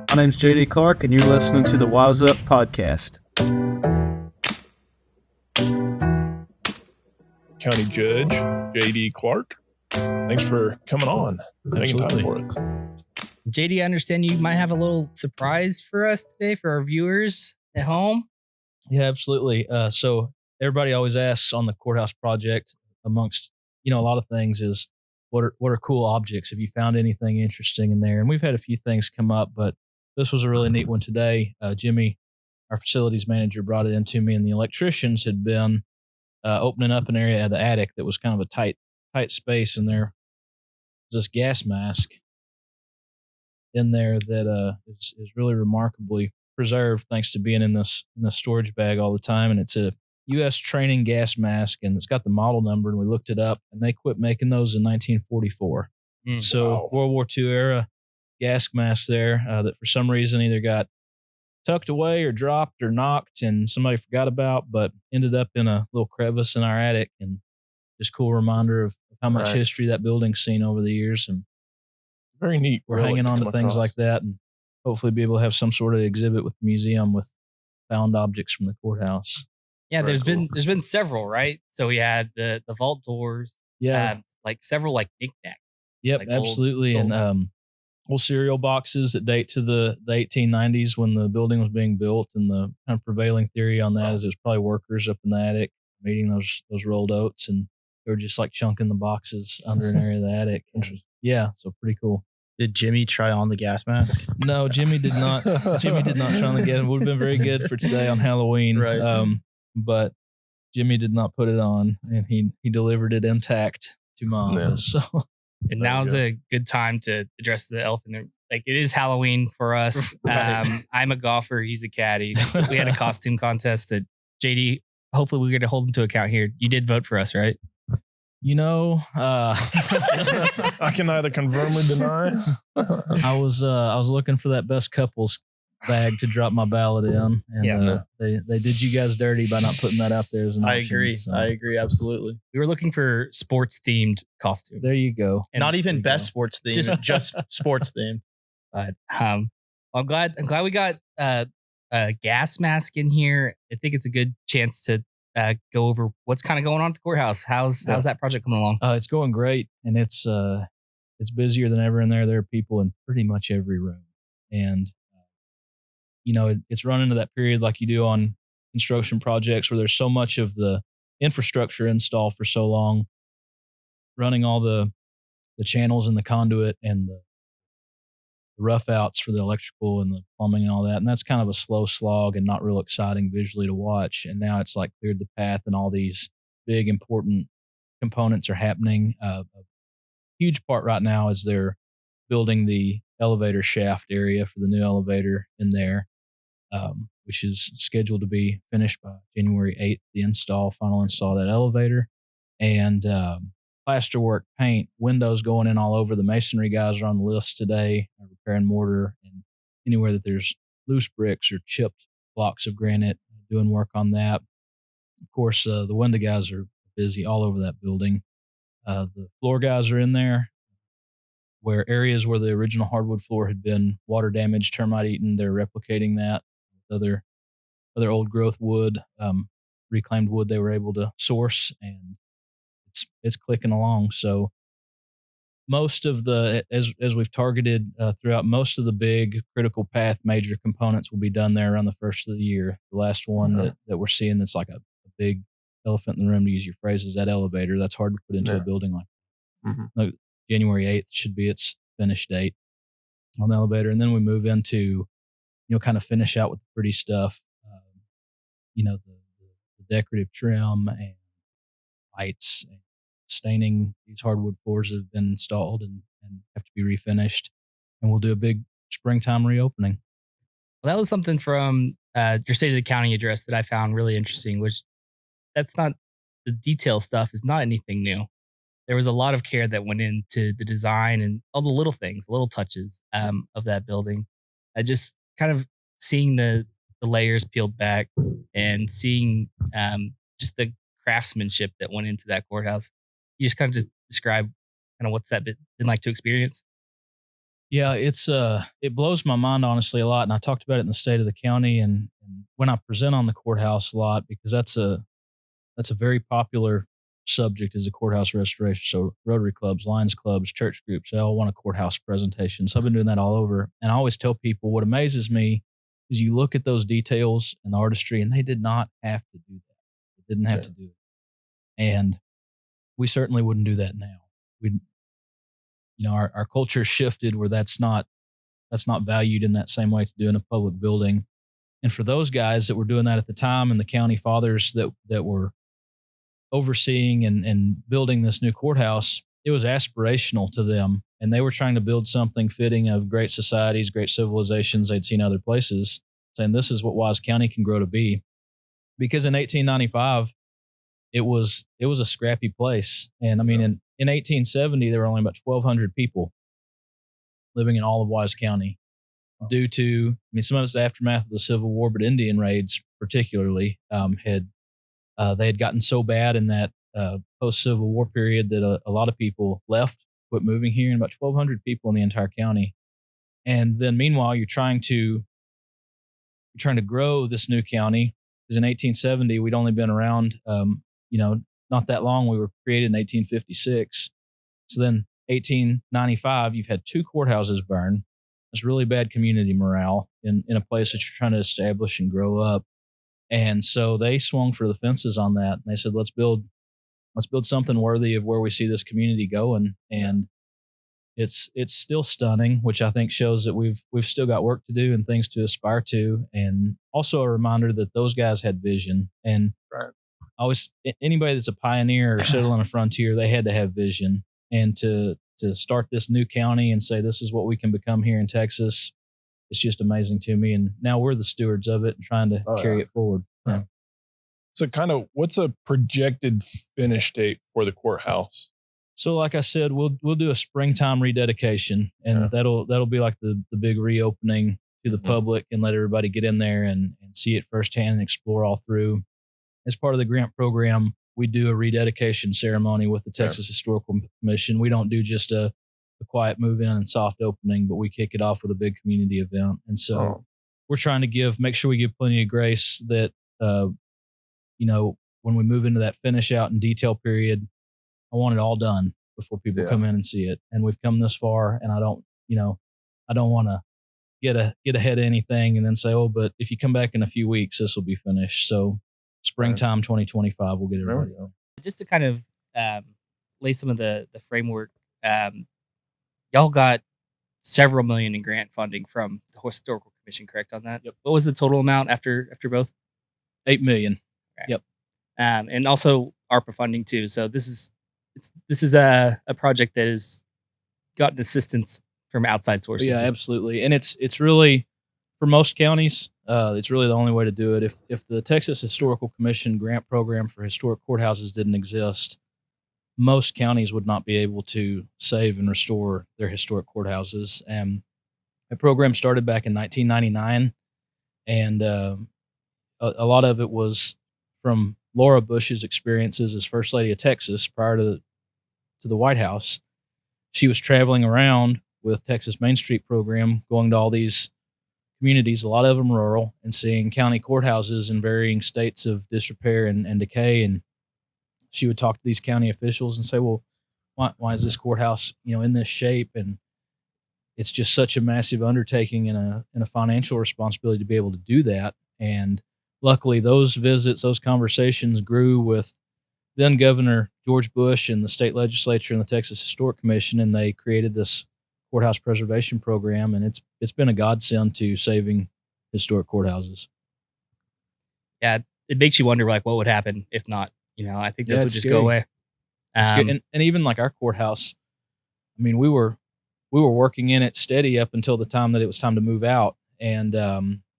My name's J.D. Clark, and you're listening to the Wise Up Podcast. County Judge J.D. Clark, thanks for coming on, making time for us. JD, I understand you might have a little surprise for us today for our viewers at home. Yeah, absolutely. So everybody always asks on the courthouse project, amongst a lot of things, is what are cool objects? Have you found anything interesting in there? And we've had a few things come up, but this was a really neat one today. Jimmy, our facilities manager, brought it into me, and the electricians had been opening up an area of the attic that was kind of a tight space, and there was this gas mask in there that is really remarkably preserved thanks to being in this storage bag all the time. And it's a U.S. training gas mask, and it's got the model number, and we looked it up, and they quit making those in 1944. So Wow. World War II era gas mask there that for some reason either got tucked away or dropped or knocked and somebody forgot about, but ended up in a little crevice in our attic. And just cool reminder of how much Right. history that building's seen over the years. And Very neat. we're relic hanging on to come things across. like that, and hopefully be able to have some sort of exhibit with the museum with found objects from the courthouse. Yeah, Very cool. there's been several, right? So we had the vault doors, Yeah. like several like knickknacks. Yep, like old- absolutely. old- And old cereal boxes that date to the 1890s when the building was being built. And the kind of prevailing theory on that is it was probably workers up in the attic eating those rolled oats, and they were just like chunking the boxes under an area of the attic. Yeah, so pretty cool. Did Jimmy try on the gas mask? No, Jimmy did not. Jimmy did not try on the gas. It would have been very good for today on Halloween. Right. But Jimmy did not put it on, and he delivered it intact to my Yeah. office. So And There you now's go. a good time to address the elephant. Like, it is Halloween for us. Right. I'm a golfer. He's a caddy. We had a costume contest that JD, hopefully we're going to hold him to account here. You did vote for us, right? I can neither confirm or deny. I was looking for that best couples bag to drop my ballot in, and Yeah. they did you guys dirty by not putting that out there as an I option. agree. So, I agree. Absolutely. We were looking for sports themed costume. there you go. And Not there even you best go. sports themed, Just- just sports themed. But I'm glad we got a gas mask in here. I think it's a good chance to go over what's kind of going on at the courthouse. How's that project coming along? It's going great, and it's busier than ever in there. There are people in pretty much every room, and it's run into that period like you do on construction projects where there's so much of the infrastructure installed for so long, running all the channels and the conduit and the rough outs for the electrical and the plumbing and all that. And that's kind of a slow slog and not real exciting visually to watch. And now it's like cleared the path, and all these big important components are happening. A huge part right now is they're building the elevator shaft area for the new elevator in there, which is scheduled to be finished by January 8th, the final install of that elevator. And plasterwork, paint, windows going in all over. The masonry guys are on the list today, repair and mortar, and anywhere that there's loose bricks or chipped blocks of granite, doing work on that. Of course, the window guys are busy all over that building. The floor guys are in there, where areas where the original hardwood floor had been water damaged, termite eaten, they're replicating that with other old growth wood, reclaimed wood they were able to source, and it's clicking along. So most of the, as we've targeted throughout, most of the big critical path major components will be done there around the first of the year. The last one that we're seeing that's like a big elephant in the room, to use your phrase, is that elevator. That's hard to put into a building like that. Mhm. Like January 8th should be its finish date on the elevator. And then we move into, kind of finish out with the pretty stuff, the decorative trim and lights and staining these hardwood floors that have been installed and have to be refinished. And we'll do a big springtime reopening. Well, that was something from your state of the county address that I found really interesting, which that's not the detail stuff is not anything new. There was a lot of care that went into the design and all the little things, little touches of that building. Just kind of seeing the layers peeled back and seeing just the craftsmanship that went into that courthouse. You just kind of just describe kind of what's that been like to experience? Yeah, it blows my mind honestly a lot, and I talked about it in the state of the county, and when I present on the courthouse a lot because that's a very popular subject is a courthouse restoration. So Rotary clubs, Lions clubs, church groups, they all want a courthouse presentation. So I've been doing that all over, and I always tell people what amazes me is you look at those details and the artistry, and they did not have to do that. They didn't have to do it, and we certainly wouldn't do that now. We, our culture shifted where that's not valued in that same way to do in a public building. And for those guys that were doing that at the time and the county fathers that were overseeing and building this new courthouse, it was aspirational to them. And they were trying to build something fitting of great societies, great civilizations they'd seen other places, saying this is what Wise County can grow to be. Because in 1895, it was a scrappy place. And I mean, in 1870, there were only about 1,200 people living in all of Wise County due to, some of it's the aftermath of the Civil War, but Indian raids particularly they had gotten so bad in that post-Civil War period that a lot of people left, quit moving here, and about 1,200 people in the entire county. And then meanwhile, you're trying to grow this new county because in 1870 we'd only been around, not that long. We were created in 1856. So then 1895, you've had 2 courthouses burn. It's really bad community morale in a place that you're trying to establish and grow up. And so they swung for the fences on that. And they said, let's build something worthy of where we see this community going. And it's still stunning, which I think shows that we've still got work to do and things to aspire to. And also a reminder that those guys had vision. And always anybody that's a pioneer or settle on a frontier, they had to have vision. And to start this new county and say, this is what we can become here in Texas, it's just amazing to me. And now we're the stewards of it and trying to carry it forward. Yeah. So kind of what's a projected finish date for the courthouse? So like I said, we'll do a springtime rededication, and that'll be like the big reopening to the public and let everybody get in there and see it firsthand and explore all through. As part of the grant program, we do a rededication ceremony with the Texas Historical Commission. We don't do just a quiet move in and soft opening, but we kick it off with a big community event. And so we're trying to make sure we give plenty of grace that, when we move into that finish out and detail period, I want it all done before people come in and see it. And we've come this far, and I don't want to get ahead of anything and then say, oh, but if you come back in a few weeks, this will be finished. So springtime 2025, we'll get it ready. Just to kind of lay some of the framework, y'all got several million in grant funding from the Historical Commission, correct on that? Yep. What was the total amount after both? $8 million. Okay. Yep. And also ARPA funding too. So this is a project that has gotten assistance from outside sources. Yeah, absolutely. And it's really, for most counties, it's really the only way to do it. If the Texas Historical Commission grant program for historic courthouses didn't exist, most counties would not be able to save and restore their historic courthouses. And the program started back in 1999, and a lot of it was from Laura Bush's experiences as First Lady of Texas prior to the White House. She was traveling around with Texas Main Street program, going to all these communities, a lot of them rural, and seeing county courthouses in varying states of disrepair and decay. And she would talk to these county officials and say, well, why is this courthouse, in this shape? And it's just such a massive undertaking and a financial responsibility to be able to do that. And luckily those visits, those conversations grew with then Governor George Bush and the state legislature and the Texas Historic Commission, and they created this courthouse preservation program, and it's been a godsend to saving historic courthouses. Yeah, it makes you wonder like what would happen if not. I think this would just go away. And even like our courthouse, we were working in it steady up until the time that it was time to move out, and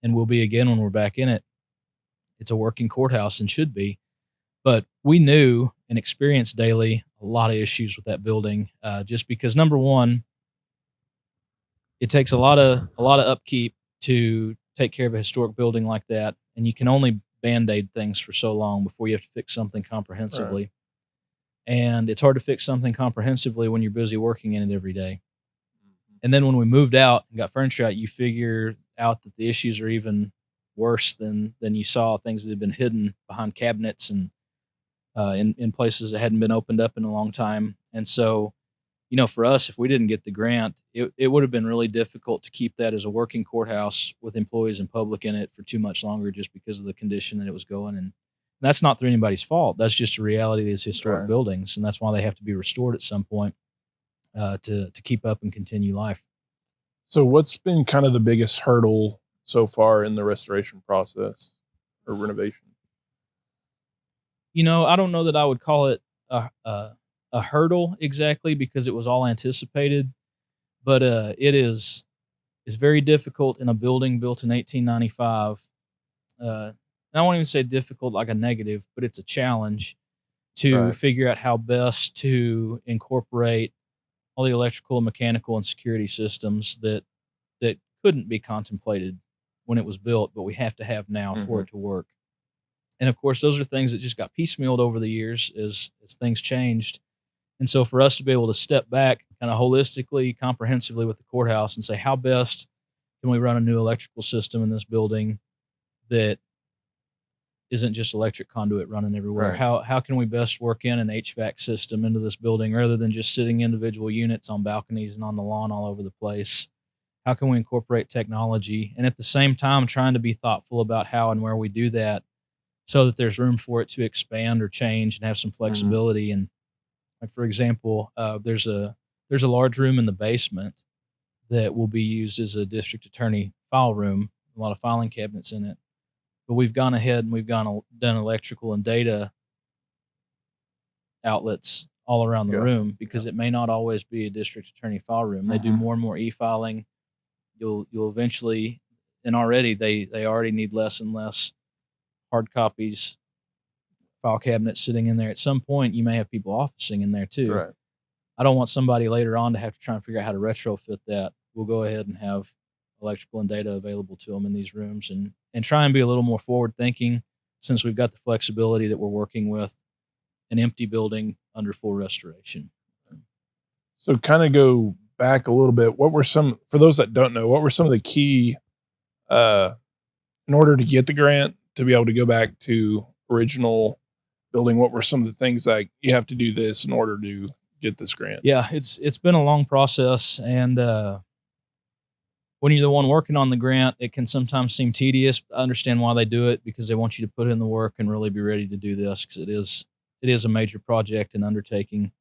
we'll be again when we're back in it. It's a working courthouse and should be, but we knew and experienced daily a lot of issues with that building, just because number one, it takes a lot of upkeep to take care of a historic building like that, and you can only Band-Aid things for so long before you have to fix something comprehensively. Right. And it's hard to fix something comprehensively when you're busy working in it every day. And then when we moved out and got furniture out, you figure out that the issues are even worse than you saw, things that had been hidden behind cabinets and in places that hadn't been opened up in a long time. And so, for us, if we didn't get the grant, it would have been really difficult to keep that as a working courthouse with employees and public in it for too much longer, just because of the condition that it was going. And that's not through anybody's fault. That's just a reality of these historic buildings, and that's why they have to be restored at some point to keep up and continue life. So what's been kind of the biggest hurdle so far in the restoration process or renovation? I don't know that I would call it a hurdle exactly, because it was all anticipated, but it is very difficult in a building built in 1895. And I won't even say difficult like a negative, but it's a challenge to figure out how best to incorporate all the electrical and mechanical and security systems that couldn't be contemplated when it was built, but we have to have now for it to work. And of course, those are things that just got piecemealed over the years as things changed. And so for us to be able to step back kind of holistically, comprehensively with the courthouse and say, how best can we run a new electrical system in this building that isn't just electric conduit running everywhere? How can we best work in an HVAC system into this building rather than just sitting individual units on balconies and on the lawn all over the place? How can we incorporate technology? And at the same time, trying to be thoughtful about how and where we do that so that there's room for it to expand or change and have some flexibility. And like, for example, there's a large room in the basement that will be used as a district attorney file room, a lot of filing cabinets in it. But we've gone ahead and done electrical and data outlets all around the room, because it may not always be a district attorney file room. They do more and more e-filing. You'll eventually, and already they already need less and less hard copies, file cabinets sitting in there. At some point, you may have people officing in there too. I don't want somebody later on to have to try and figure out how to retrofit that. We'll go ahead and have electrical and data available to them in these rooms, and try and be a little more forward thinking, since we've got the flexibility that we're working with an empty building under full restoration. So kind of go back a little bit. For those that don't know, what were some of the key, in order to get the grant, to be able to go back to original building, what were some of the things like you have to do this in order to get this grant? Yeah, it's been a long process, and when you're the one working on the grant, it can sometimes seem tedious. I understand why they do it, because they want you to put in the work and really be ready to do this, because it is a major project and undertaking.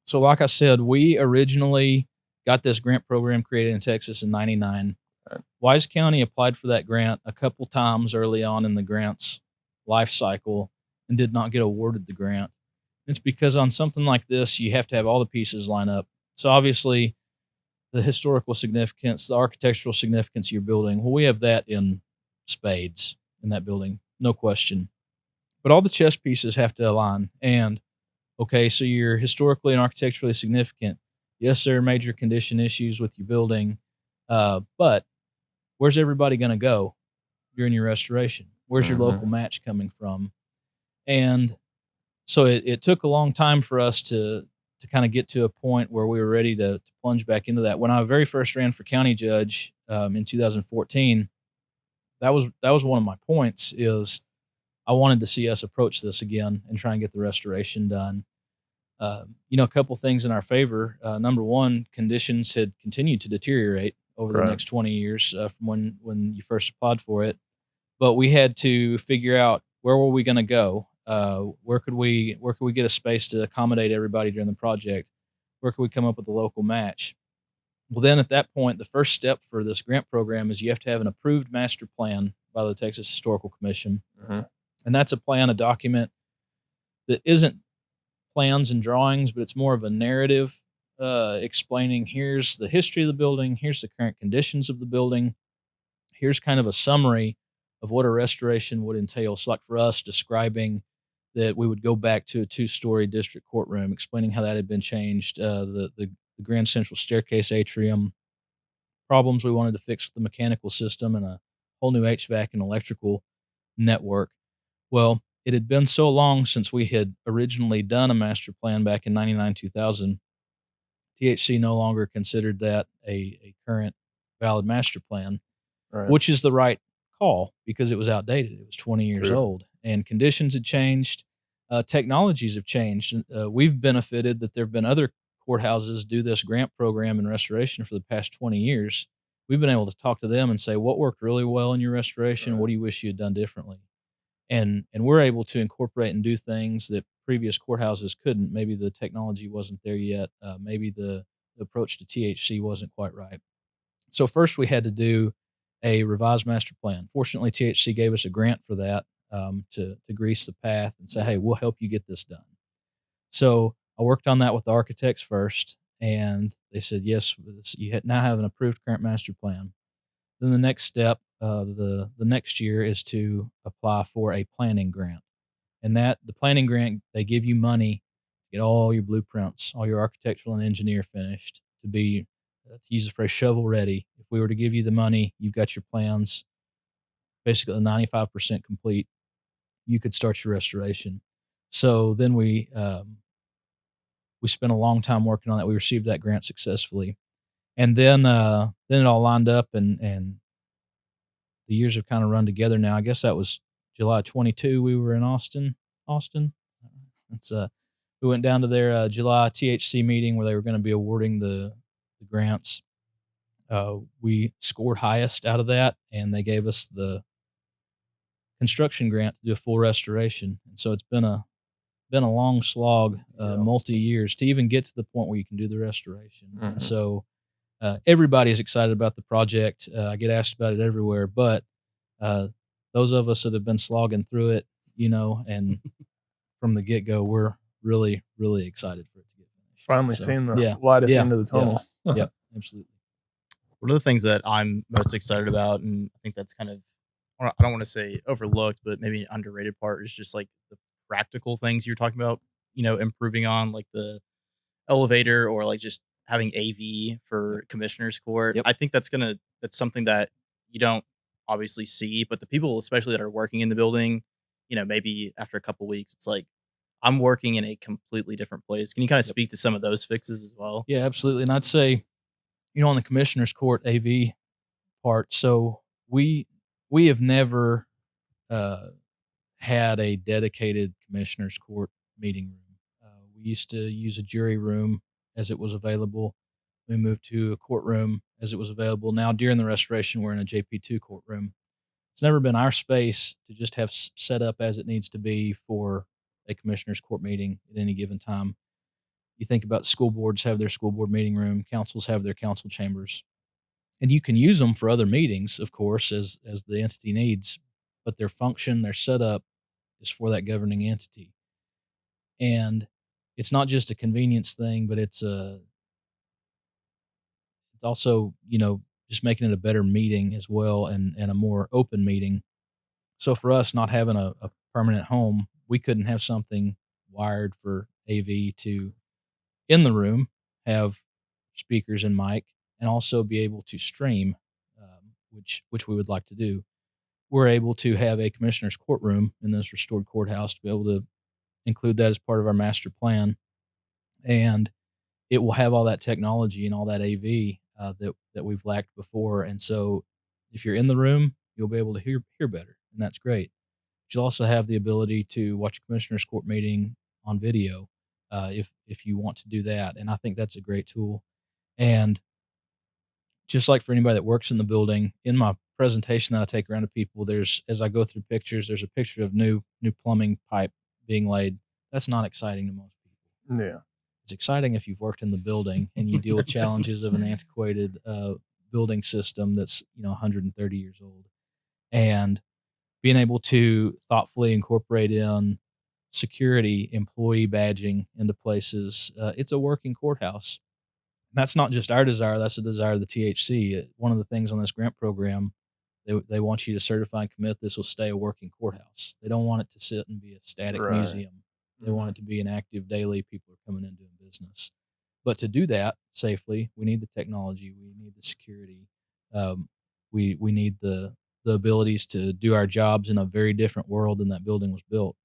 So like I said, we originally got this grant program created in Texas in 99. Wise County applied for that grant a couple times early on in the grant's life cycle and did not get awarded the grant. It's because on something like this, you have to have all the pieces line up. So obviously, the historical significance, the architectural significance of your building, well, we have that in spades in that building, no question. But all the chess pieces have to align. And, okay, so you're historically and architecturally significant. Yes, there are major condition issues with your building, but where's everybody going to go during your restoration? Where's your local match coming from? And so it took a long time for us to kind of get to a point where we were ready to plunge back into that. When I very first ran for county judge in 2014, that was one of my points, is I wanted to see us approach this again and try and get the restoration done. A couple things in our favor. Number one, conditions had continued to deteriorate over the next 20 years from when you first applied for it. But we had to figure out, where were we going to go? Where could we get a space to accommodate everybody during the project? Where could we come up with a local match? Well, then at that point, the first step for this grant program is you have to have an approved master plan by the Texas Historical Commission. And that's a plan, a document that isn't plans and drawings, but it's more of a narrative explaining, here's the history of the building, here's the current conditions of the building, here's kind of a summary of what a restoration would entail. So like for us, describing that we would go back to a 2-story district courtroom, explaining how that had been changed, the grand central staircase atrium, problems we wanted to fix with the mechanical system, and a whole new HVAC and electrical network. Well, it had been so long since we had originally done a master plan back in 99, 2000, THC no longer considered that a current valid master plan, Right. which is the right call because it was outdated. It was 20 years True. old, and conditions had changed. Technologies have changed. We've benefited that there have been other courthouses do this grant program in restoration for the past 20 years. We've been able to talk to them and say, what worked really well in your restoration? Right. What do you wish you had done differently? And we're able to incorporate and do things that previous courthouses couldn't. Maybe the technology wasn't there yet. Maybe the approach to THC wasn't quite right. So first we had to do a revised master plan. Fortunately, THC gave us a grant for that, to grease the path and say, hey, we'll help you get this done. So I worked on that with the architects first, and they said, yes, you now have an approved current master plan. Then the next step, the next year, is to apply for a planning grant. And the planning grant, they give you money to get all your blueprints, all your architectural and engineer finished, to use the phrase shovel ready. If we were to give you the money, you've got your plans basically 95% complete. You could start your restoration. So then we spent a long time working on that. We received that grant successfully, and then it all lined up, and the years have kind of run together now. I guess that was July 22. We were in Austin. It's we went down to their July THC meeting where they were going to be awarding the grants. We scored highest out of that, and they gave us the construction grant to do a full restoration. And so it's been a long slog, multi years to even get to the point where you can do the restoration. Mm-hmm. And so everybody is excited about the project. I get asked about it everywhere, but those of us that have been slogging through it, and from the get go, we're really, really excited for it to get finished. Finally So, seeing the light at the end of the tunnel. Yeah, absolutely. One of the things that I'm most excited about, and I think that's kind of, I don't want to say overlooked, but maybe an underrated part, is just like the practical things you're talking about, improving on, like the elevator, or like just having AV for commissioner's court. Yep. I think that's something that you don't obviously see, but the people, especially that are working in the building, maybe after a couple weeks, it's like, I'm working in a completely different place. Can you kind of speak to some of those fixes as well? Yeah, absolutely. And I'd say, on the commissioner's court AV part, so we have never had a dedicated commissioner's court meeting room. We used to use a jury room as it was available. We moved to a courtroom as it was available. Now, during the restoration, we're in a JP2 courtroom. It's never been our space to just have set up as it needs to be for a commissioner's court meeting at any given time. You think about school boards have their school board meeting room, councils have their council chambers, and you can use them for other meetings, of course, as the entity needs, but their function, their setup is for that governing entity. And it's not just a convenience thing, but it's also, just making it a better meeting as well, and a more open meeting. So for us, not having a permanent home, we couldn't have something wired for AV to, in the room, have speakers and mic, and also be able to stream, which we would like to do. We're able to have a commissioner's courtroom in this restored courthouse to be able to include that as part of our master plan, and it will have all that technology and all that AV that we've lacked before. And so, if you're in the room, you'll be able to hear better, and that's great. But you'll also have the ability to watch a commissioner's court meeting on video, if you want to do that. And I think that's a great tool. And just like for anybody that works in the building, in my presentation that I take around to people, as I go through pictures, there's a picture of new plumbing pipe being laid. That's not exciting to most people. Yeah. It's exciting if you've worked in the building and you deal with challenges of an antiquated building system that's 130 years old, and being able to thoughtfully incorporate in security, employee badging into places. It's a working courthouse. That's not just our desire, that's the desire of the THC. One of the things on this grant program, they want you to certify and commit this will stay a working courthouse. They don't want it to sit and be a static Right. museum. They want it to be an active daily, people are coming in doing business. But to do that safely, we need the technology, we need the security, we need the abilities to do our jobs in a very different world than that building was built,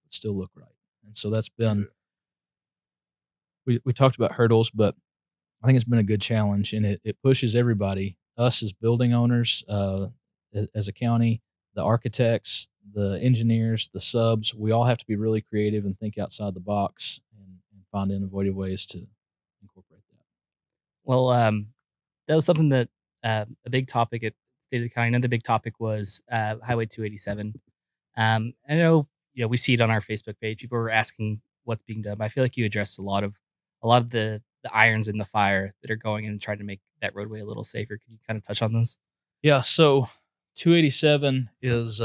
but still look right. And so that's been, we talked about hurdles, but I think it's been a good challenge, and it pushes everybody, us as building owners, as a county, the architects, the engineers, the subs. We all have to be really creative and think outside the box and find innovative ways to incorporate that. Well, that was something that a big topic at State of the County. Another big topic was Highway 287. I know, we see it on our Facebook page. People are asking what's being done. But I feel like you addressed a lot of the irons in the fire that are going in and trying to make that roadway a little safer. Can you kind of touch on those? Yeah, so 287 is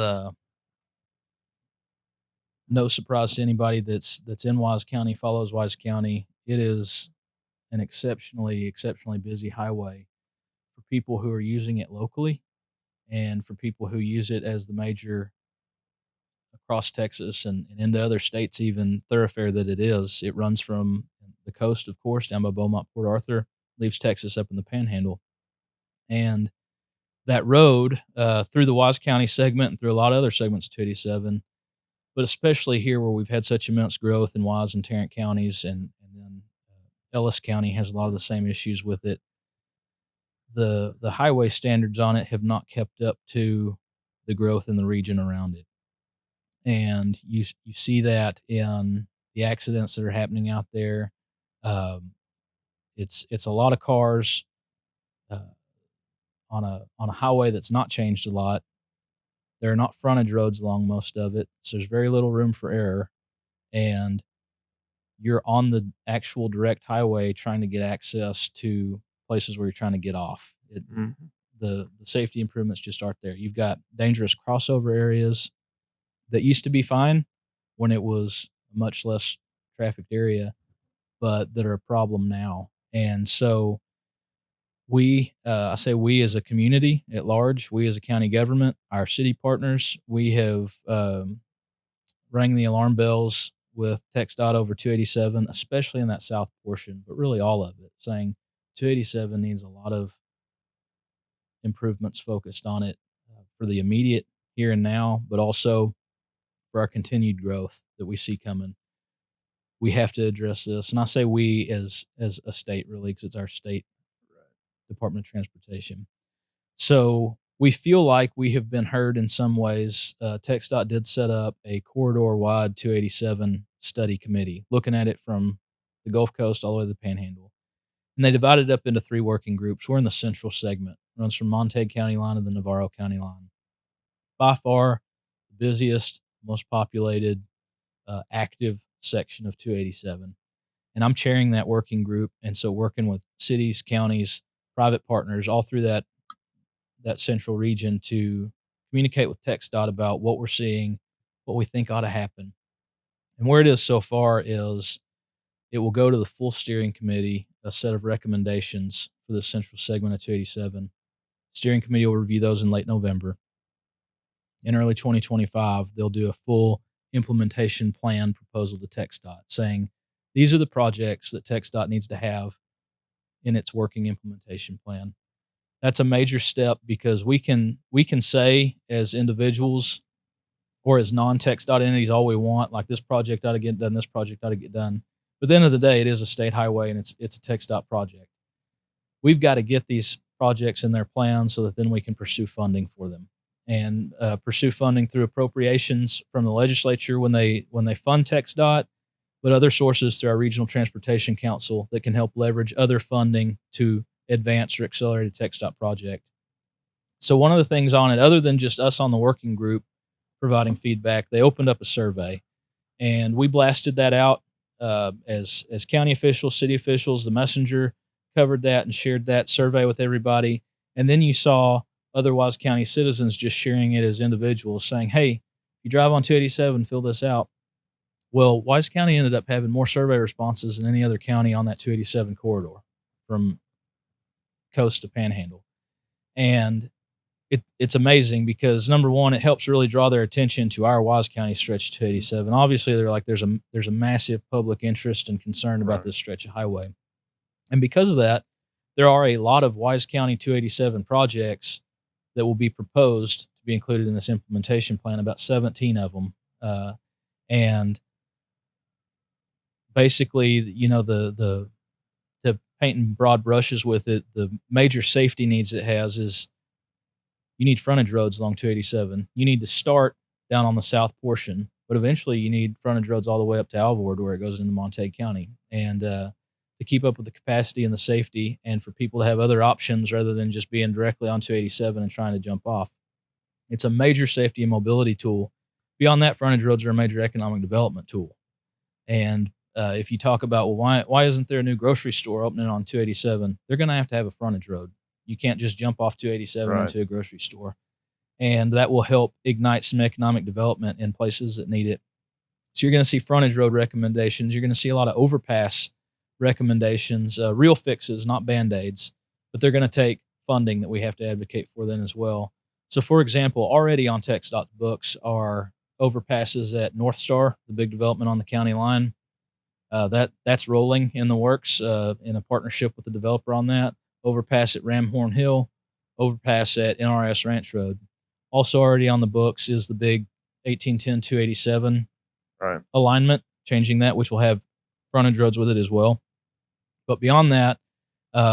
no surprise to anybody that's in Wise County, follows Wise County. It is an exceptionally busy highway for people who are using it locally and for people who use it as the major across Texas and into other states, even thoroughfare that it is. It runs from the coast, of course, down by Beaumont, Port Arthur, leaves Texas up in the Panhandle. And that road through the Wise County segment and through a lot of other segments of 287, but especially here where we've had such immense growth in Wise and Tarrant counties, and then Ellis County has a lot of the same issues with it. The highway standards on it have not kept up to the growth in the region around it, and you see that in the accidents that are happening out there. Um, it's a lot of cars uh, on a highway that's not changed a lot. There are not frontage roads along most of it, so there's very little room for error, and you're on the actual direct highway trying to get access to places where you're trying to get off. The safety improvements just aren't there. You've got dangerous crossover areas that used to be fine when it was a much less trafficked area, but that are a problem now. And so I say we as a community at large, we as a county government, our city partners, we have rang the alarm bells with TxDOT over 287, especially in that south portion, but really all of it, saying 287 needs a lot of improvements focused on it for the immediate here and now, but also for our continued growth that we see coming. We have to address this, and I say we as a state, really, because it's our state Department of Transportation. So we feel like we have been heard in some ways. TxDOT did set up a corridor-wide 287 study committee, looking at it from the Gulf Coast all the way to the Panhandle. And they divided it up into 3 working groups. We're in the central segment. It runs from Montague County line to the Navarro County line. By far, the busiest, most populated, active section of 287. And I'm chairing that working group. And so working with cities, counties, private partners all through that central region to communicate with TxDOT about what we're seeing, what we think ought to happen. And where it is so far is it will go to the full steering committee, a set of recommendations for the central segment of 287. Steering committee will review those in late November. In early 2025, they'll do a full implementation plan proposal to TxDOT saying, these are the projects that TxDOT needs to have in its working implementation plan. That's a major step because we can say as individuals or as non-TxDOT entities all we want, like this project ought to get done, this project ought to get done. But at the end of the day, it is a state highway and it's a TxDOT project. We've got to get these projects in their plans so that then we can pursue funding for them and pursue funding through appropriations from the legislature when they fund TxDOT, but other sources through our Regional Transportation Council that can help leverage other funding to advance or accelerate a TxDOT project. So one of the things on it, other than just us on the working group providing feedback, they opened up a survey, and we blasted that out as county officials, city officials. The messenger covered that and shared that survey with everybody. And then you saw other Wise County citizens just sharing it as individuals, saying, "Hey, if you drive on 287, fill this out." Well, Wise County ended up having more survey responses than any other county on that 287 corridor from coast to Panhandle. And it's amazing because, number one, it helps really draw their attention to our Wise County stretch of 287. Obviously, they're like, there's a massive public interest and concern about this stretch of highway. And because of that, there are a lot of Wise County 287 projects that will be proposed to be included in this implementation plan, about 17 of them. And basically, the painting broad brushes with it, the major safety needs it has is you need frontage roads along 287. You need to start down on the south portion, but eventually you need frontage roads all the way up to Alvord where it goes into Montague County. And to keep up with the capacity and the safety, and for people to have other options rather than just being directly on 287 and trying to jump off. It's a major safety and mobility tool. Beyond that, frontage roads are a major economic development tool. And if you talk about, well, why isn't there a new grocery store opening on 287? They're going to have a frontage road. You can't just jump off 287 into a grocery store. And that will help ignite some economic development in places that need it. So you're going to see frontage road recommendations. You're going to see a lot of overpass recommendations, real fixes, not Band-Aids, but they're going to take funding that we have to advocate for then as well. So, for example, already on TxDOT's books are overpasses at North Star, the big development on the county line. That's rolling in the works in a partnership with the developer on that. Overpass at Ramhorn Hill, overpass at NRS Ranch Road. Also already on the books is the big 1810-287 alignment, changing that, which will have frontage roads with it as well. But beyond that,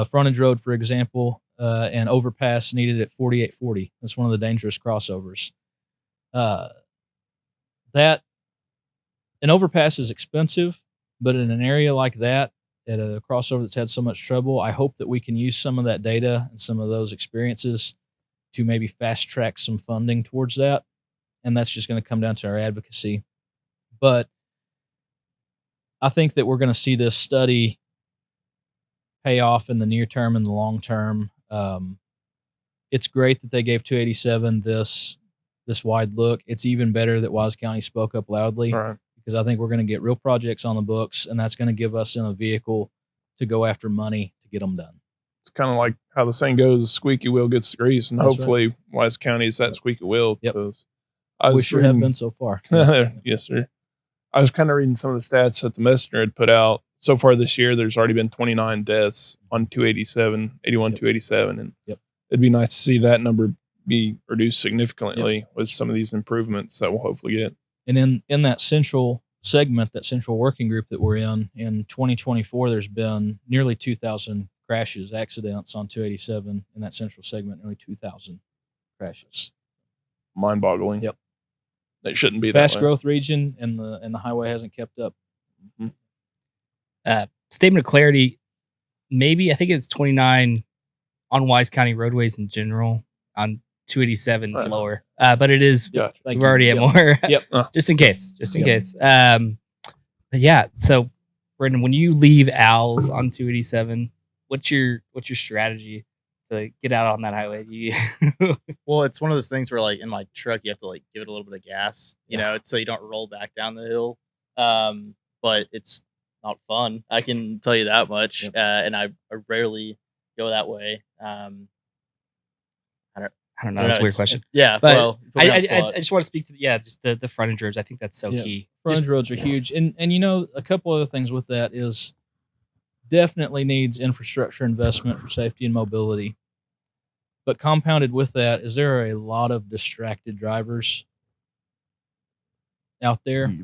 frontage road, for example, and overpass needed at 4840. That's one of the dangerous crossovers. That an overpass is expensive, but in an area like that, at a crossover that's had so much trouble, I hope that we can use some of that data and some of those experiences to maybe fast track some funding towards that. And that's just going to come down to our advocacy. But I think that we're going to see this study pay off in the near term and the long term. It's great that they gave 287 this wide look. It's even better that Wise County spoke up loudly. Because I think we're going to get real projects on the books, and that's going to give us in a vehicle to go after money to get them done. It's kind of like how the saying goes, squeaky wheel gets the grease, and That's hopefully Wise County is that squeaky wheel. Yep. We sure have been so far. Yes, sir. I was kind of reading some of the stats that the Messenger had put out. So far this year, there's already been 29 deaths on 287, and it'd be nice to see that number be reduced significantly with some of these improvements that we'll hopefully get. And in that central segment, that central working group that we're in 2024, there's been nearly 2,000 crashes, accidents on 287 in that central segment, nearly 2,000 crashes. Mind-boggling. Yep. It shouldn't be fast that way. growth region, and the highway hasn't kept up. Statement of clarity, maybe I think it's 29 on Wise County roadways in general. On 287 is lower, but it is. Gotcha. We're already at more. Just in case. But yeah. So, Brendan, when you leave Al's on 287, what's your strategy to get out on that highway? Well, it's one of those things where, like, in my truck, you have to like give it a little bit of gas, you know, so you don't roll back down the hill. But it's not fun. I can tell you that much. And I rarely go that way. I don't know. That's a weird question. Yeah, but well, I just want to speak to just the frontage roads. I think that's so key. Frontage roads are huge, and you know, a couple other things with that is definitely needs infrastructure investment for safety and mobility. But compounded with that is there are a lot of distracted drivers out there,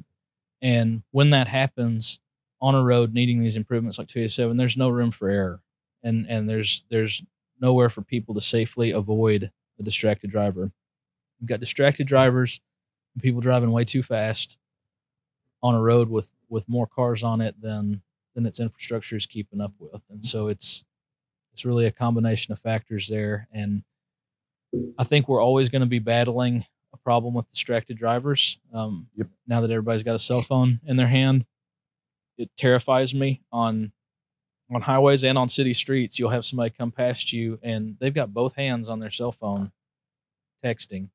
and when that happens on a road needing these improvements like 287, there's no room for error, and there's nowhere for people to safely avoid a distracted driver. You've got distracted drivers and people driving way too fast on a road with more cars on it than its infrastructure is keeping up with. And so it's really a combination of factors there. And I think we're always going to be battling a problem with distracted drivers. Now that everybody's got a cell phone in their hand, it terrifies me on highways and on city streets. You'll have somebody come past you and they've got both hands on their cell phone texting.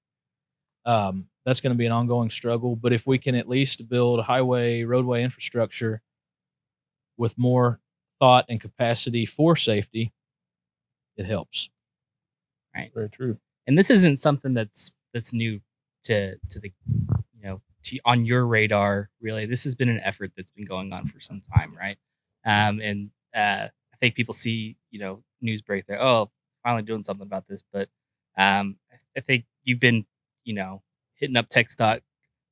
That's going to be an ongoing struggle. But if we can at least build roadway infrastructure with more thought and capacity for safety, it helps. Right. Very true. And this isn't something that's new to the, on your radar, really. This has been an effort that's been going on for some time, right? And I think people see, news break there. Oh, finally doing something about this. But I think you've been, hitting up TxDOT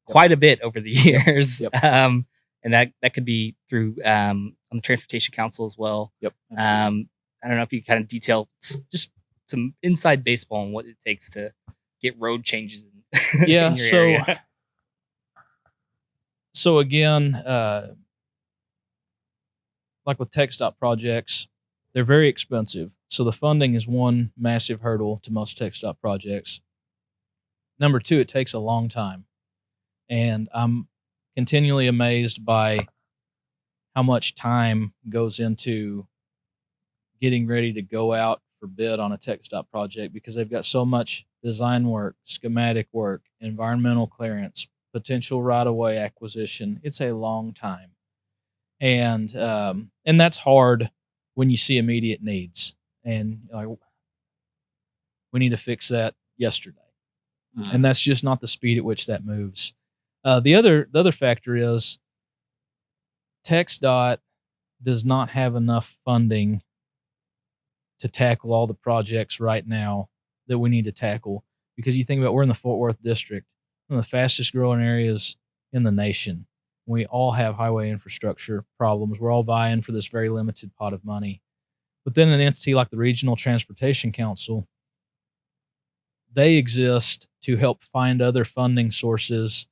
quite a bit over the years. And that could be through a on the Transportation Council as well. Yep. Absolutely. I don't know if you kind of detail just some inside baseball and what it takes to get road changes in, Yeah. in your area. So again, like with tech stop projects, they're very expensive. So the funding is one massive hurdle to most tech stop projects. Number two, it takes a long time. And I'm continually amazed by how much time goes into getting ready to go out for bid on a tech stop project, because they've got so much design work, schematic work, environmental clearance, potential right-of-way acquisition. It's a long time. And that's hard when you see immediate needs. And like, we need to fix that yesterday. And that's just not the speed at which that moves. The other factor is TxDOT does not have enough funding to tackle all the projects right now that we need to tackle. Because you think about, we're in the Fort Worth district, one of the fastest growing areas in the nation. We all have highway infrastructure problems. We're all vying for this very limited pot of money. But then an entity like the Regional Transportation Council, they exist to help find other funding sources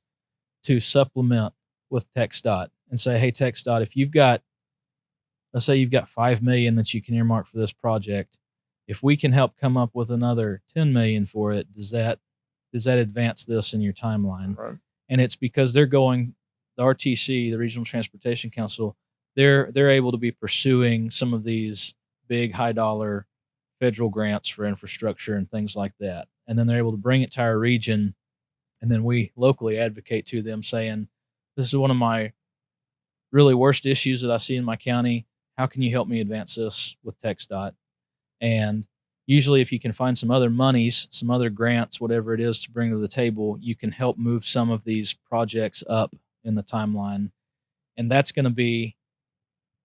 to supplement with TxDOT and say, hey, TxDOT, if you've got, let's say you've got $5 million that you can earmark for this project, if we can help come up with another $10 million for it, does that advance this in your timeline? Right. And it's because they're going, the RTC, the Regional Transportation Council, they're able to be pursuing some of these big high dollar federal grants for infrastructure and things like that. And then they're able to bring it to our region. And then we locally advocate to them saying, this is one of my really worst issues that I see in my county. How can you help me advance this with TxDOT? And usually if you can find some other monies, some other grants, whatever it is to bring to the table, you can help move some of these projects up in the timeline. And that's going to be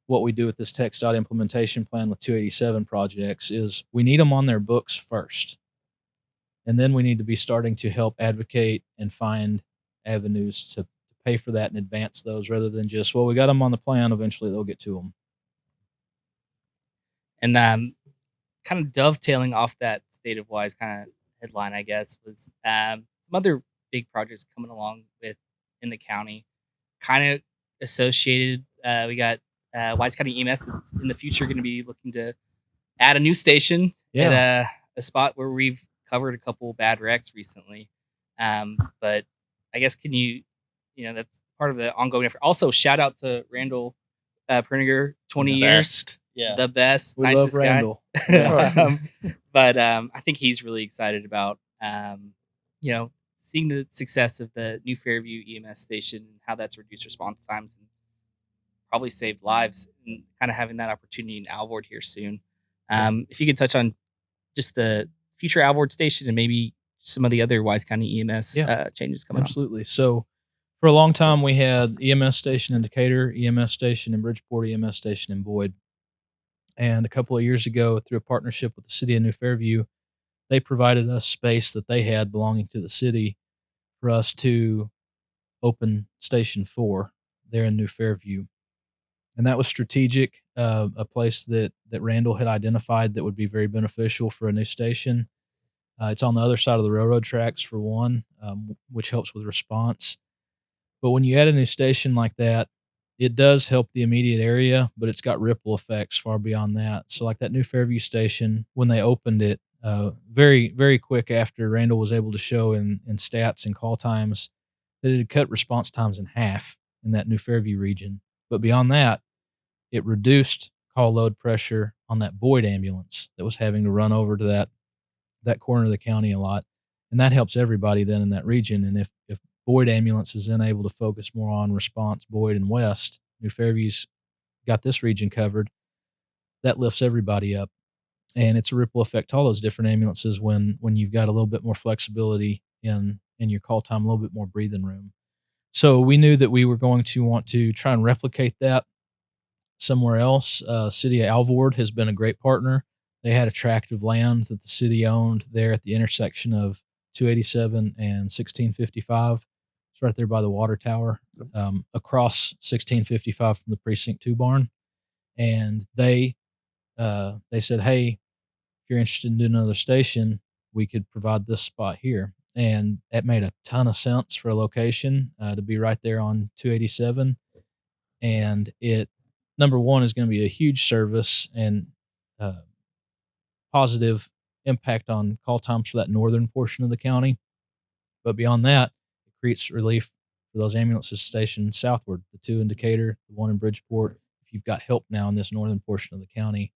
what we do with this TxDOT implementation plan with 287 projects is we need them on their books first. And then we need to be starting to help advocate and find avenues to pay for that and advance those, rather than just, well, we got them on the plan, eventually they'll get to them. And kind of dovetailing off that State of Wise kind of headline, I guess, was some other big projects coming along with in the county, kind of associated. We got Wise County EMS that's in the future going to be looking to add a new station at a spot where we've covered a couple bad wrecks recently. But I guess that's part of the ongoing effort. Also, shout out to Randall Perniger, 20 years. Yeah. The best, We nicest love Randall. guy. But I think he's really excited about seeing the success of the new Fairview EMS station and how that's reduced response times and probably saved lives, and kind of having that opportunity in Alvord here soon. If you could touch on just the future Alvord station and maybe some of the other Wise County EMS changes coming up. Absolutely. So for a long time, we had EMS station in Decatur, EMS station in Bridgeport, EMS station in Boyd. And a couple of years ago, through a partnership with the city of New Fairview, they provided us space that they had belonging to the city for us to open Station 4 there in New Fairview. And that was strategic, a place that Randall had identified that would be very beneficial for a new station. It's on the other side of the railroad tracks, for one, which helps with response. But when you add a new station like that, it does help the immediate area, but it's got ripple effects far beyond that. So like that new Fairview station, when they opened it, very, very quick after, Randall was able to show in stats and call times that it had cut response times in half in that new Fairview region. But beyond that, it reduced call load pressure on that Boyd ambulance that was having to run over to that corner of the county a lot. And that helps everybody then in that region. And if Boyd ambulance is then able to focus more on response, Boyd and West, New Fairview's got this region covered, that lifts everybody up. And it's a ripple effect to all those different ambulances when you've got a little bit more flexibility in your call time, a little bit more breathing room. So we knew that we were going to want to try and replicate that somewhere else. City of Alvord has been a great partner. They had a tract of land that the city owned there at the intersection of 287 and 1655. It's right there by the water tower, across 1655 from the Precinct 2 barn. And they said, hey, if you're interested in doing another station, we could provide this spot here. And it made a ton of sense for a location to be right there on 287. And it, number one, is going to be a huge service and positive impact on call times for that northern portion of the county. But beyond that, it creates relief for those ambulances stationed southward, the two in Decatur, the one in Bridgeport. If you've got help now in this northern portion of the county,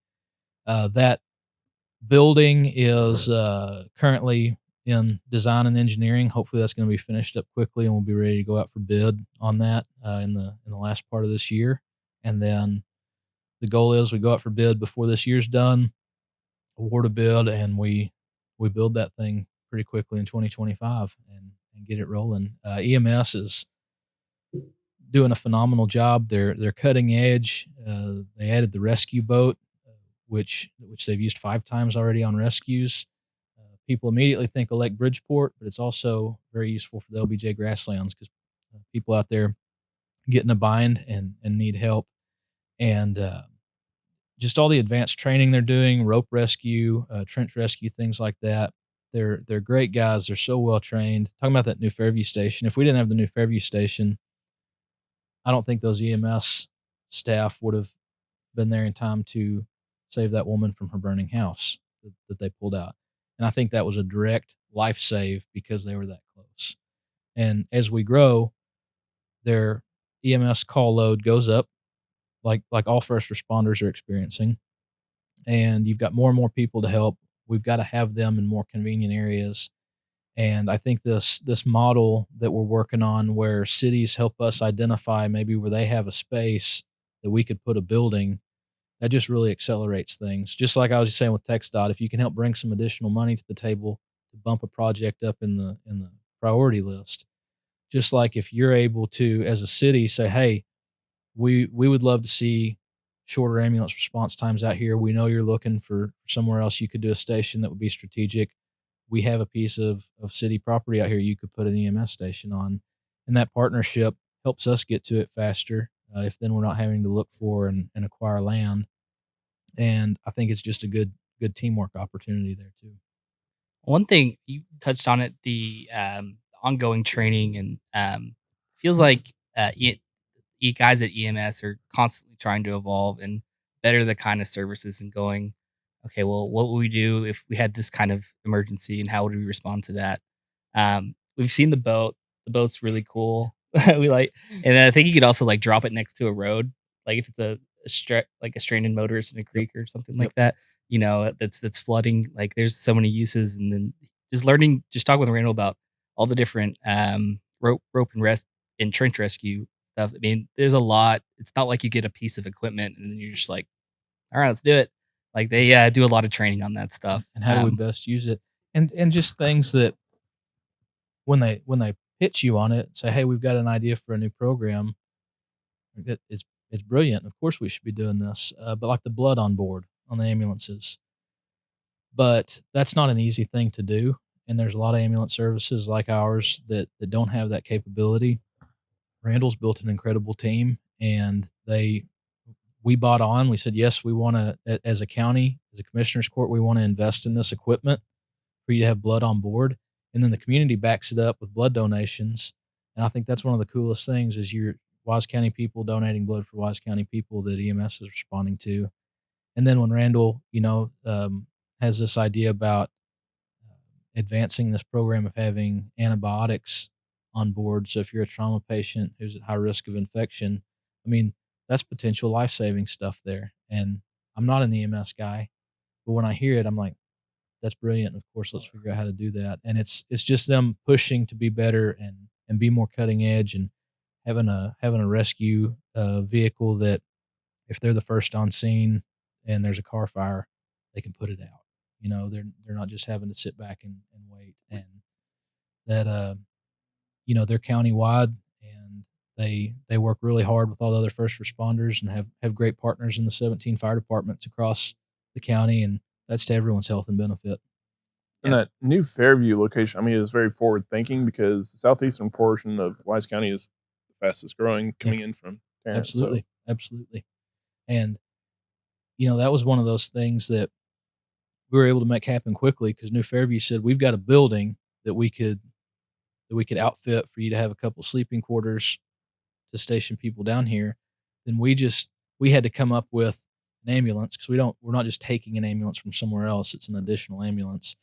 that building is currently in design and engineering. Hopefully, that's going to be finished up quickly, and we'll be ready to go out for bid on that in the last part of this year. And then the goal is we go out for bid before this year's done, award a bid, and we build that thing pretty quickly in 2025 and get it rolling. EMS is doing a phenomenal job. They're cutting edge. They added the rescue boat, which they've used 5 times already on rescues. People immediately think of Lake Bridgeport, but it's also very useful for the LBJ grasslands because people out there get in a bind and need help. And just all the advanced training they're doing, rope rescue, trench rescue, things like that. They're great guys. They're so well trained. Talking about that new Fairview station, if we didn't have the new Fairview station, I don't think those EMS staff would have been there in time to save that woman from her burning house that they pulled out. And I think that was a direct life save because they were that close. And as we grow, their EMS call load goes up, like all first responders are experiencing. And you've got more and more people to help. We've got to have them in more convenient areas. And I think this model that we're working on, where cities help us identify maybe where they have a space that we could put a building, that just really accelerates things. Just like I was just saying with TxDOT, if you can help bring some additional money to the table to bump a project up in the priority list, just like if you're able to, as a city, say, hey, we would love to see shorter ambulance response times out here. We know you're looking for somewhere else you could do a station that would be strategic. We have a piece of city property out here you could put an EMS station on. And that partnership helps us get to it faster if then we're not having to look for and acquire land. And I think it's just a good teamwork opportunity there too. One thing you touched on it, the ongoing training, and feels like guys at EMS are constantly trying to evolve and better the kind of services and going, okay, well, what would we do if we had this kind of emergency and how would we respond to that? We've seen the boat. The boat's really cool. We like, and then I think you could also like drop it next to a road, like if it's like a stranded motorist in a creek or something like that. You know, that's flooding. Like, there's so many uses, and then just talking with Randall about all the different rope and rest and trench rescue stuff. I mean, there's a lot. It's not like you get a piece of equipment and then you're just like, all right, let's do it. Like, they do a lot of training on that stuff. And how do we best use it? And just things that when they pitch you on it, say, hey, we've got an idea for a new program that it's brilliant. Of course we should be doing this. But like the blood on board on the ambulances. But that's not an easy thing to do. And there's a lot of ambulance services like ours that don't have that capability. Randall's built an incredible team, and we bought on. We said, yes, we want to, as a county, as a commissioner's court, we want to invest in this equipment for you to have blood on board. And then the community backs it up with blood donations. And I think that's one of the coolest things is your Wise County people donating blood for Wise County people that EMS is responding to. And then when Randall, has this idea about advancing this program of having antibiotics on board. So if you're a trauma patient who's at high risk of infection, I mean, that's potential life-saving stuff there. And I'm not an EMS guy, but when I hear it, I'm like, that's brilliant. Of course, let's figure out how to do that. And it's just them pushing to be better and be more cutting edge and having a rescue vehicle that if they're the first on scene and there's a car fire, they can put it out. They're not just having to sit back and wait. And that they're countywide and they work really hard with all the other first responders and have great partners in the 17 fire departments across the county, and that's to everyone's health and benefit. And that new Fairview location, I mean, is very forward thinking because the southeastern portion of Wise County is the fastest growing coming in from Terrence. Absolutely. And that was one of those things that we were able to make happen quickly because New Fairview said, we've got a building that we could outfit for you to have a couple sleeping quarters to station people down here. Then we had to come up with an ambulance because we're not just taking an ambulance from somewhere else. It's an additional ambulance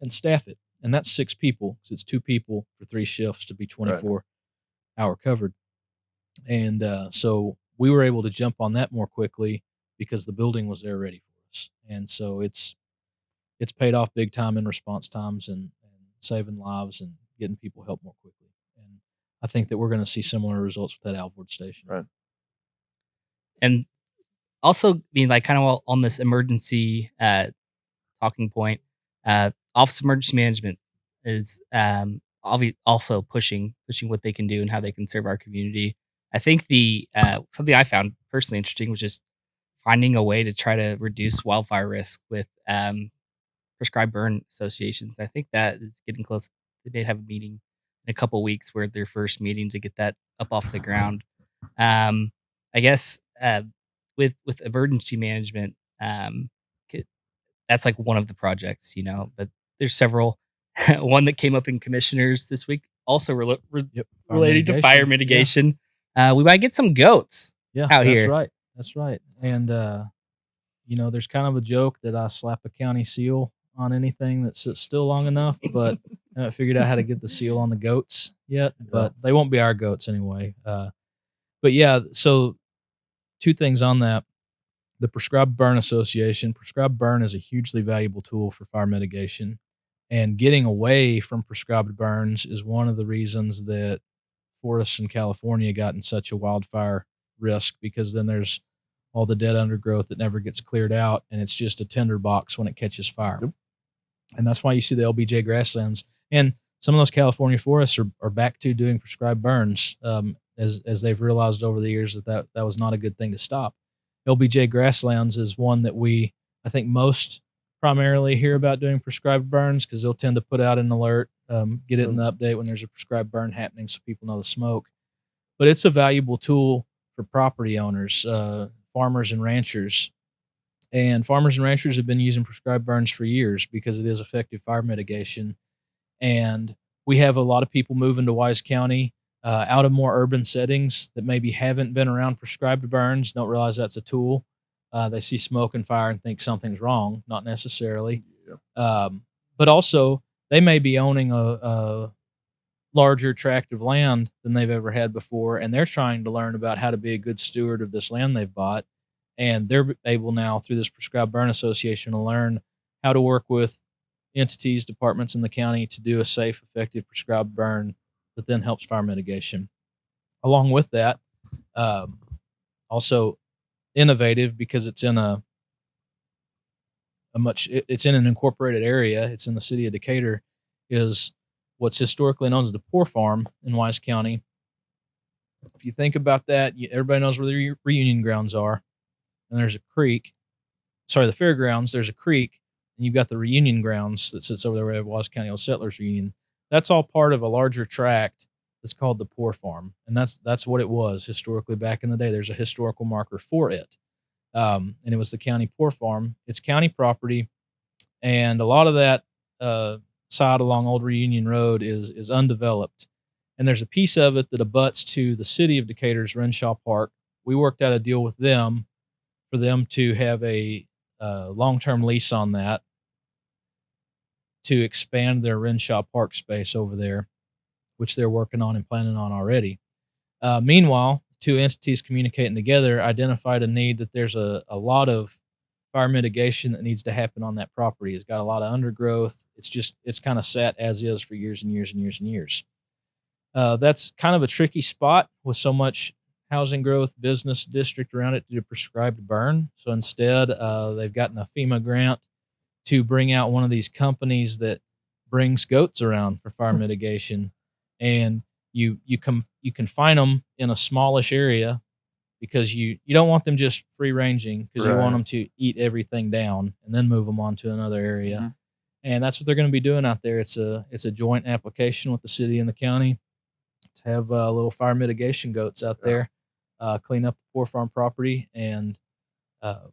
and staff it. And that's 6 people. So it's 2 people for 3 shifts to be 24-hour covered. And so we were able to jump on that more quickly because the building was there ready for us. And so it's paid off big time in response times and saving lives and getting people help more quickly. And I think that we're going to see similar results with that Alvord station. Right. And also being like kind of on this emergency talking point, Office of Emergency Management is also pushing what they can do and how they can serve our community. I think the something I found personally interesting was just finding a way to try to reduce wildfire risk with prescribed burn associations. I think that is getting close. They may have a meeting in a couple weeks where their first meeting to get that up off the ground. I guess with emergency management, that's like one of the projects, but there's several. One that came up in commissioners this week, also related to fire mitigation. Yeah. We might get some goats out that's here. Right. That's right. And, there's kind of a joke that I slap a county seal on anything that sits still long enough, but I haven't figured out how to get the seal on the goats yet, but they won't be our goats anyway. But yeah, so 2 things on that. The Prescribed Burn Association. Prescribed burn is a hugely valuable tool for fire mitigation. And getting away from prescribed burns is one of the reasons that forests in California got in such a wildfire risk, because then there's all the dead undergrowth that never gets cleared out, and it's just a tinderbox when it catches fire. Yep. And that's why you see the LBJ grasslands. And some of those California forests are back to doing prescribed burns, as they've realized over the years that was not a good thing to stop. LBJ grasslands is one that I think most primarily hear about doing prescribed burns because they'll tend to put out an alert, get it in the update when there's a prescribed burn happening so people know the smoke. But it's a valuable tool for property owners, farmers and ranchers. And farmers and ranchers have been using prescribed burns for years because it is effective fire mitigation. And we have a lot of people moving to Wise County out of more urban settings that maybe haven't been around prescribed burns, don't realize that's a tool. They see smoke and fire and think something's wrong, not necessarily. Yeah. But also, they may be owning a larger tract of land than they've ever had before, and they're trying to learn about how to be a good steward of this land they've bought. And they're able now, through this Prescribed Burn Association, to learn how to work with entities, departments in the county to do a safe, effective prescribed burn that then helps fire mitigation. Along with that, also innovative because it's in it's in an incorporated area. It's in the city of Decatur, is what's historically known as the Poor Farm in Wise County. If you think about that, everybody knows where the reunion grounds are. And there's a creek. Sorry, the fairgrounds, there's a creek, and you've got the reunion grounds that sits over there where Wise County Old Settlers Reunion. That's all part of a larger tract that's called the Poor Farm. And that's what it was historically back in the day. There's a historical marker for it. And it was the county Poor Farm. It's county property. And a lot of that side along Old Reunion Road is undeveloped. And there's a piece of it that abuts to the city of Decatur's Renshaw Park. We worked out a deal with them for them to have a long-term lease on that to expand their Renshaw Park space over there, which they're working on and planning on already. Meanwhile, 2 entities communicating together identified a need that there's a lot of fire mitigation that needs to happen on that property. It's got a lot of undergrowth. It's kind of sat as is for years and years and years and years. That's kind of a tricky spot with so much housing growth, business district around it to do prescribed burn. So instead, they've gotten a FEMA grant to bring out one of these companies that brings goats around for fire mitigation. And you can find them in a smallish area because you don't want them just free ranging because you want them to eat everything down and then move them on to another area. Mm-hmm. And that's what they're going to be doing out there. It's a joint application with the city and the county to have little fire mitigation goats out there, clean up the Poor Farm property and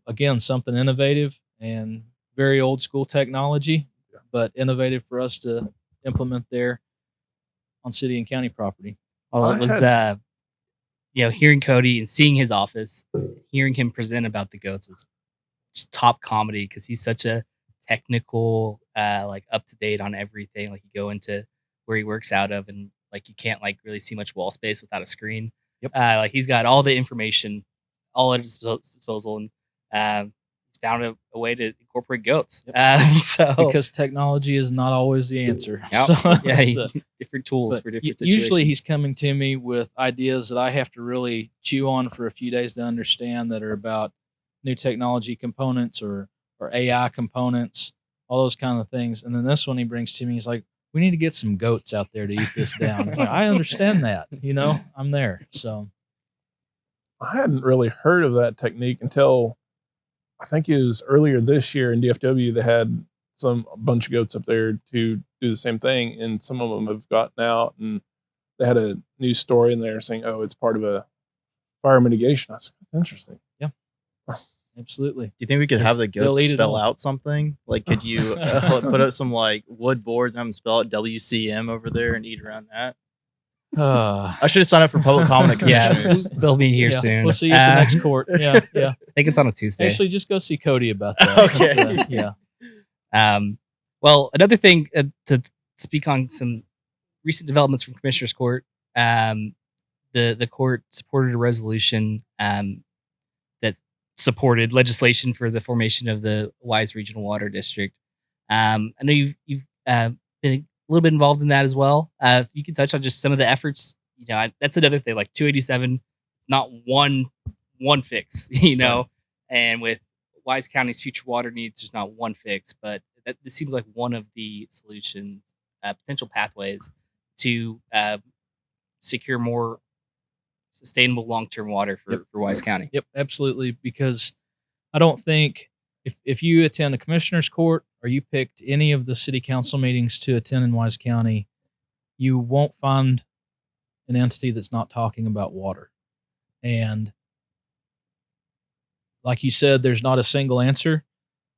again, something innovative and very old school technology, but innovative for us to implement there on city and county property. Well, it was hearing Cody and seeing his office, hearing him present about the goats was just top comedy because he's such a technical, like up to date on everything. Like you go into where he works out of, and like you can't like really see much wall space without a screen. Yep. Like he's got all the information all at his disposal, and he's found a way to incorporate goats. So Because technology is not always the answer. Yep. So yeah, it's, different tools for different situations. usually he's coming to me with ideas that I have to really chew on for a few days to understand, that are about new technology components or AI components, all those kind of things. And then this one he brings to me, he's like, we need to get some goats out there to eat this down. It's like, I understand that, I'm there. So I hadn't really heard of that technique until I think it was earlier this year in DFW. They had a bunch of goats up there to do the same thing, and some of them have gotten out, and they had a news story in there saying, "Oh, it's part of a fire mitigation." That's interesting. Yeah, absolutely. Do you think we could have the They'll goats eat it spell all. out something? Like, could you put out some like wood boards and have them spell out WCM over there and eat around that? I should have signed up for public comment Yeah, commissioners. they'll be here Yeah, soon. we'll see you at the next court. Yeah. I think it's on a Tuesday. Actually, just go see Cody about that. Okay. Yeah. Well, another thing to speak on some recent developments from Commissioner's Court. The court supported a resolution that supported legislation for the formation of the Wise Regional Water District. I know you've been a little bit involved in that as well. If you can touch on just some of the efforts, that's another thing. Like 287, not one fix, and with Wise County's future water needs, there's not one fix, but this seems like one of the solutions, potential pathways to secure more sustainable long-term water for Wise County. Yep, absolutely. Because I don't think if you attend a commissioner's court or you picked any of the city council meetings to attend in Wise County, you won't find an entity that's not talking about water. And like you said, there's not a single answer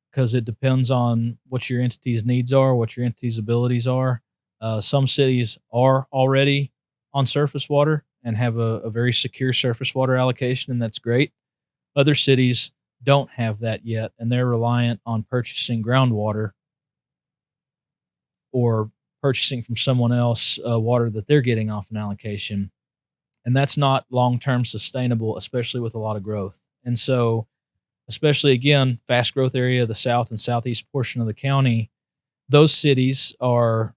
because it depends on what your entity's needs are, what your entity's abilities are. Some cities are already on surface water and have a very secure surface water allocation, and that's great. Other cities don't have that yet, and they're reliant on purchasing groundwater or purchasing from someone else water that they're getting off an allocation. And that's not long-term sustainable, especially with a lot of growth. And so, especially again, fast growth area, the south and southeast portion of the county, those cities are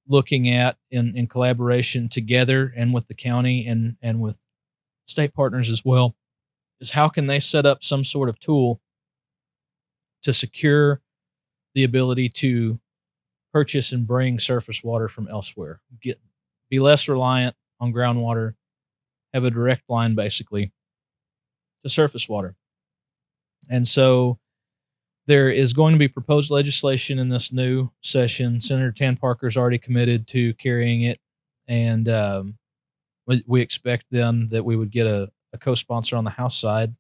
looking at in collaboration together and with the county and with state partners as well, is how can they set up some sort of tool to secure the ability to purchase and bring surface water from elsewhere, be less reliant on groundwater, have a direct line basically to surface water. And so there is going to be proposed legislation in this new session. Senator Tan Parker's already committed to carrying it, and we expect then that we would get a co-sponsor on the House side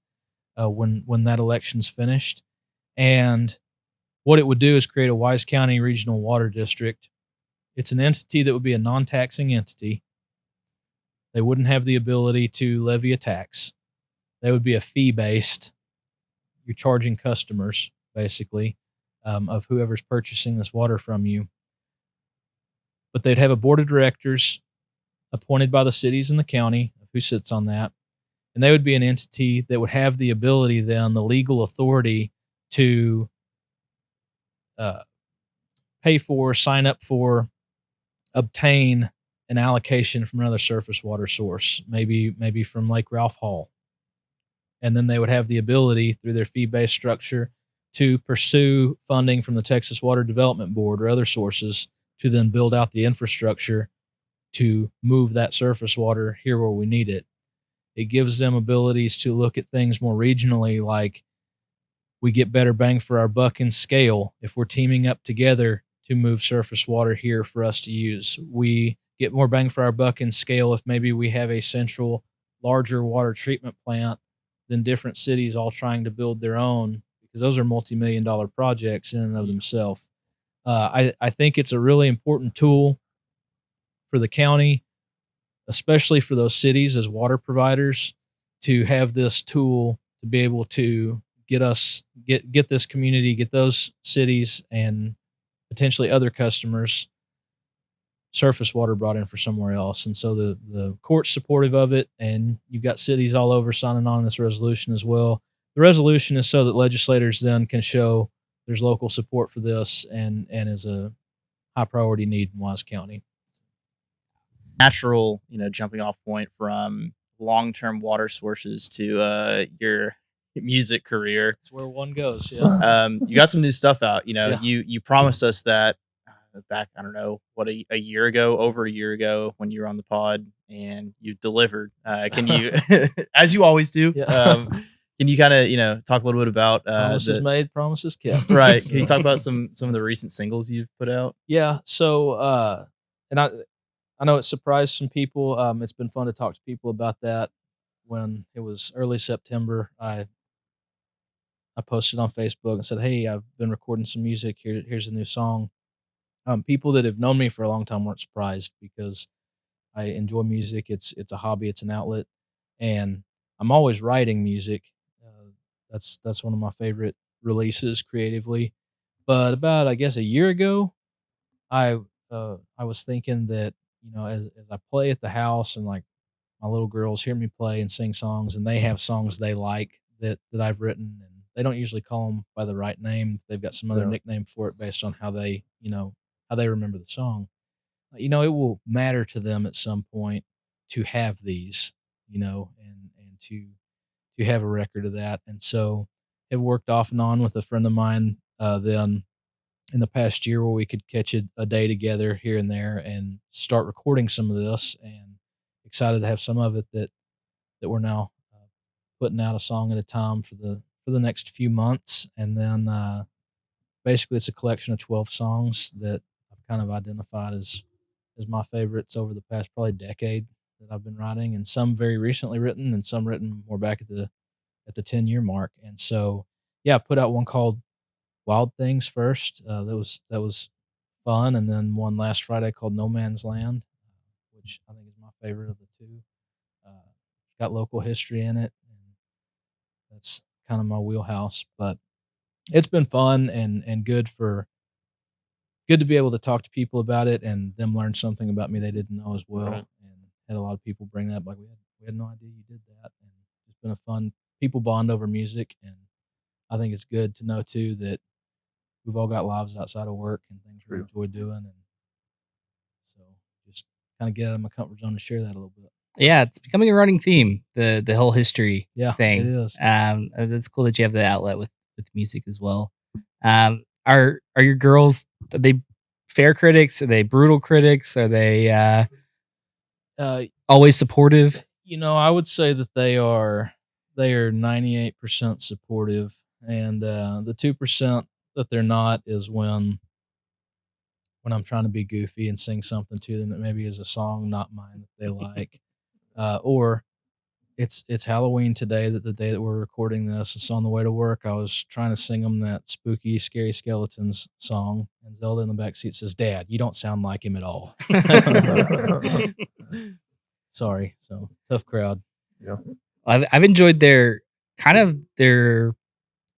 when that election's finished. And what it would do is create a Wise County Regional Water District. It's an entity that would be a non-taxing entity. They wouldn't have the ability to levy a tax. They would be a fee-based. You're charging customers, basically, of whoever's purchasing this water from you. But they'd have a board of directors appointed by the cities and the county, who sits on that. And they would be an entity that would have the ability then, the legal authority to pay for, sign up for, obtain an allocation from another surface water source, maybe from Lake Ralph Hall. And then they would have the ability through their fee-based structure to pursue funding from the Texas Water Development Board or other sources to then build out the infrastructure to move that surface water here where we need it. It gives them abilities to look at things more regionally, like we get better bang for our buck in scale if we're teaming up together to move surface water here for us to use. We get more bang for our buck in scale if maybe we have a central, larger water treatment plant than different cities all trying to build their own, because those are multi-million-dollar projects in and of themselves. I think it's a really important tool for the county, especially for those cities as water providers, to have this tool to be able to get this community, get those cities and potentially other customers surface water brought in for somewhere else. And so the court's supportive of it, and you've got cities all over signing on this resolution as well. The resolution is so that legislators then can show there's local support for this and is a high priority need in Wise County. Natural, jumping off point from long-term water sources to your music career. That's where one goes. Yeah. You got some new stuff out. Yeah. You promised us that back, I don't know, what, a year ago, over a year ago, when you were on the pod, and you've delivered. Can you, as you always do, Yeah. can you kind of, talk a little bit about promises made, promises kept. Right. So, Can you talk about some of the recent singles you've put out? Yeah. So, and I know it surprised some people. It's been fun to talk to people about that. When it was early September, I posted on Facebook and said, "Hey, I've been recording some music. Here's a new song." People that have known me for a long time weren't surprised, because I enjoy music. It's a hobby. It's an outlet, and I'm always writing music. That's one of my favorite releases creatively. But about, I guess, a year ago, I was thinking that, as I play at the house and like my little girls hear me play and sing songs, and they have songs they like that I've written, and they don't usually call them by the right name. They've got some other nickname for it based on how they remember the song. It will matter to them at some point to have these, and to have a record of that. And so it worked off and on with a friend of mine then in the past year, where we could catch a day together here and there and start recording some of this, and excited to have some of it that we're now putting out a song at a time for the next few months. And then basically it's a collection of 12 songs that I've kind of identified as my favorites over the past probably decade that I've been writing, and some very recently written, and some written more back at the 10-year mark. And so, yeah, I put out one called Wild Things first. That was fun. And then one last Friday called No Man's Land, which I think is my favorite of the two. Got local history in it, and that's kind of my wheelhouse. But it's been fun and good to be able to talk to people about it and them learn something about me they didn't know as well. Right. And had a lot of people bring that up, like, we had no idea you did that. And it's been a fun, people bond over music. And I think it's good to know too that we've all got lives outside of work and things we enjoy doing. And so just kind of get out of my comfort zone to share that a little bit. Yeah, it's becoming a running theme, the whole history thing. It is. That's cool that you have the outlet with music as well. Are your girls, are they fair critics? Are they brutal critics? Are they always supportive? I would say that they are 98% supportive, and the 2% that they're not is when I'm trying to be goofy and sing something to them that maybe is a song not mine that they like. Or it's Halloween today, the day that we're recording this. It's on the way to work. I was trying to sing them that spooky, scary skeletons song, and Zelda in the back seat says, "Dad, you don't sound like him at all." Sorry. So tough crowd. Yeah. I've enjoyed their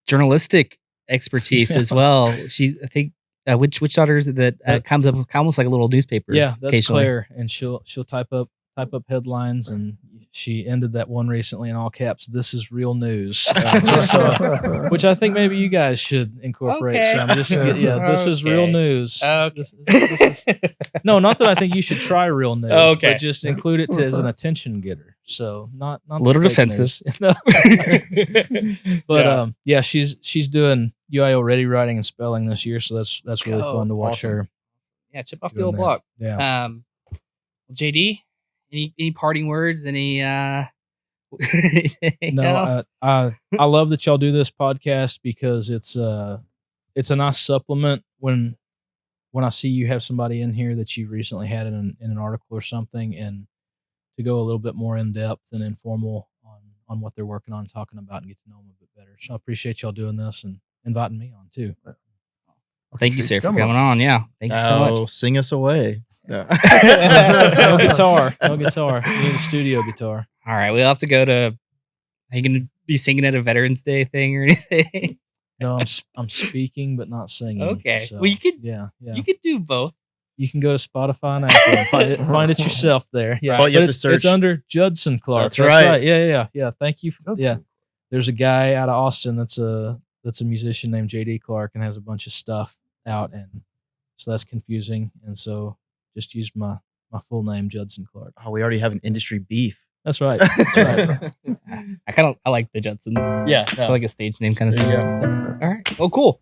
journalistic expertise as well. She's, I think, which daughter is it that comes up almost like a little newspaper? Yeah, that's Claire, and she'll type up headlines, and she ended that one recently in all caps, "This is real news," which I think maybe you guys should incorporate some. This is real news. Okay. This is, no, not that I think you should try real news, Okay. but just include it as an attention getter. So not A little the fake defensive. news. No. But yeah, she's doing UIL ready writing and spelling this year, so that's really fun to watch awesome. her. Yeah, chip off the doing old that. block. Yeah. JD, any parting words? Any No, I love that y'all do this podcast, because it's a nice supplement when I see you have somebody in here that you recently had in an article or something, and to go a little bit more in depth and informal on what they're working on, talking about, and get to know them a bit better. So I appreciate y'all doing this and inviting me on too. Well, thank you, Appreciate sir, you for coming coming on. Yeah, thank you so Oh, much. sing us away. No. No guitar. We need a studio guitar. All right, we'll have to go to. Are you gonna be singing at a Veterans Day thing or anything? No, I'm speaking but not singing. Okay. So, Well, you could- yeah. You could do both. You can go to Spotify and Apple and find it yourself there. Yeah, Well, you have to it's search- under Judson Clark. That's right. Yeah. Thank you. Judson. Yeah, there's a guy out of Austin that's a musician named J.D. Clark and has a bunch of stuff out, and so that's confusing. And so just use my full name, Judson Clark. Oh, we already have an industry beef. That's right. That's right. I like the Judson. Yeah. It's like a stage name kind of There thing. you go. All right. Well, cool.